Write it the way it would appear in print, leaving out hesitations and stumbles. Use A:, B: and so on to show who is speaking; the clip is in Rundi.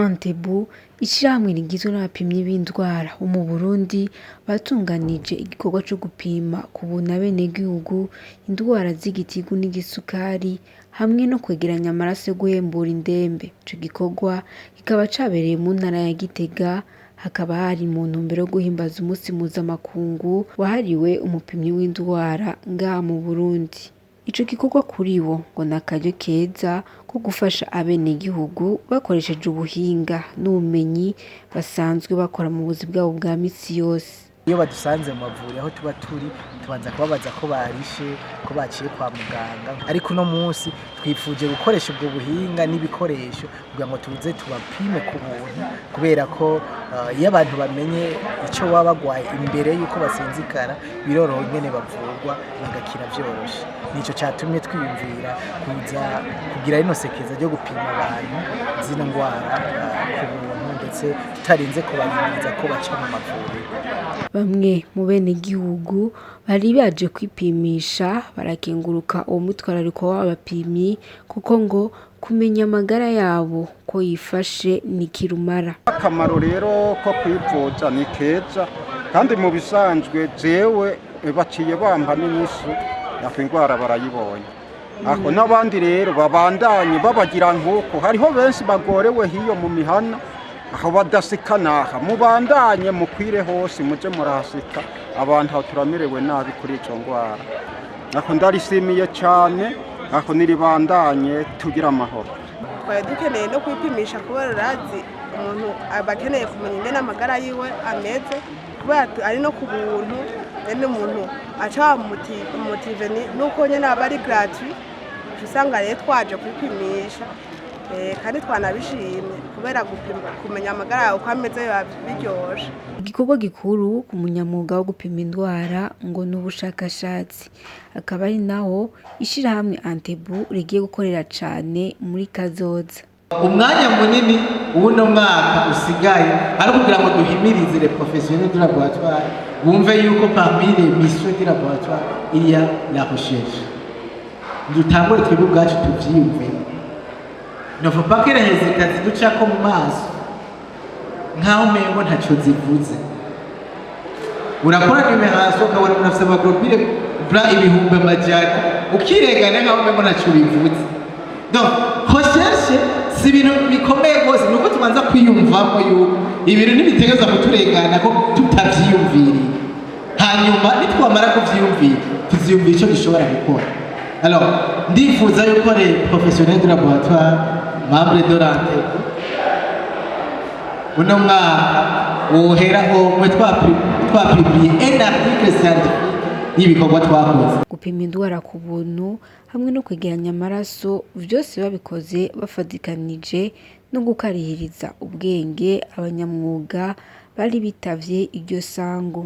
A: ANTEBBU, ishirahamwe rigizwe n'abapimyi b'indwara bo mu Burundi batunganije igikorwa co gupima kubuntu abenegihugu indwara z'Igitigu n'igisukari hamwe no kwegeranya amaraso yo guhembura indembe. Ico gikorwa kikaba cabereye mu ntara ya Gitega, hakaba hari Muntumbero yo guhimbaza umunsi mpuzamakungu wahariwe umupimyi w'indwara ngaha mu Burundi. Ico gikorwa kuri bo ngo n'akaryo keza ko gufasha abenegihugu bakoresheje ubuhinga n'ubumenyi basanzwe bakora mu buzi bwabo bwa misi yose.
B: Iyo badusanze mu mavuriro aho tuba turi tubanza kubabaza ko barishe, ko baciye kwa muganga, ariko uno munsi twifuje gukoresha ubwo buhinga n'ibikoresho kugira ngo tuze tubapime ku buntu, kubera ko iyo abantu bamenye ico baba bagwaye imbere yuko basinzikara biroroha ingene bavurwa bagakira vyoroshe. Nico catumye twiyumvira kuza kugira rino sekeza ryo gupima abantu zino ndwara ku buntu, ndetse tutarinze kubarindiriza ko baca mu mavuriro.
A: Bamwe mu benegihugu bari baje kwipimisha barakenguruka uwo mutwarariko w'abapimyi kuko ngo kumenya amagara yabo ko yifashe ni kirumara.
C: Akamaro rero ko kwivuza ni keza, kandi mu bisanzwe jewe baciye bamba n'inyishu yako indwara barayibonye. Ako n'abandi rero babandanye babagira nk'uko, hariho benshi bagorewe hiyo mu mihana aho badasikanaha, mubandanye mukwire hose muje murahasika abantu aho turamerewe nabi kuri ico ndwara. Ako ndarishimiye cane, ako niribandanye tugira amahoro.
D: Twari dukeneye no kwipimisha kubera urazi umuntu abakeneye kumenya ingene amagara yiwe ameze, kubera ari no ku buntu, nyene umuntu aca motive nuko nyene aba ari gratuit, usanga rero twaje kwipimisha kandi twanabishimye kubera kumenya amagara yawe uko ameze biryoshe.
A: Igikorwa gikuru ku munyamwuga wo gupima indwara ngo ni ubushakashatsi, akaba ari naho ishirahamwe ANTEBBU rigiye gukorera cane muri kazoza.
E: Umwanya munini uno mwaka usigaye ari kugira ngo duhimirize les professionnels de laboratoire bumve yuko parmi les missions de laboratoire il y a la recherche. Dutangure twebwe ubwacu tuvyiyumve. Ne faut pas que les résultats ziducako mu maso nkaho umengo ntaco zivuze. Urakora numeration ukabona umuntu afise amaglobule bla ibihumbi amajana ukiregana nkaho umengo ntaco bivuze. Donc recherche si ibintu bikomeye rwose, nuko tubanza kwiyumvamo yuko ibintu ntibitegereza kuturegana ko tutavyiyumviriye, hanyuma nitwamara kuvyiyumvira tuziyumvira ico gishobora gukora. Alors ndifuza yuko les professionnels de laboratoire membres de l'ANTEBBU uno mwaka woheraho mwe twapubliye un article scientifique y'ibikorwa twakoze.
A: Gupima indwara ku buntu hamwe no kwegeranya amaraso vyose babikoze bafadikanije no gukarihiriza ubwenge abanyamwuga bari bitavye iryo sango.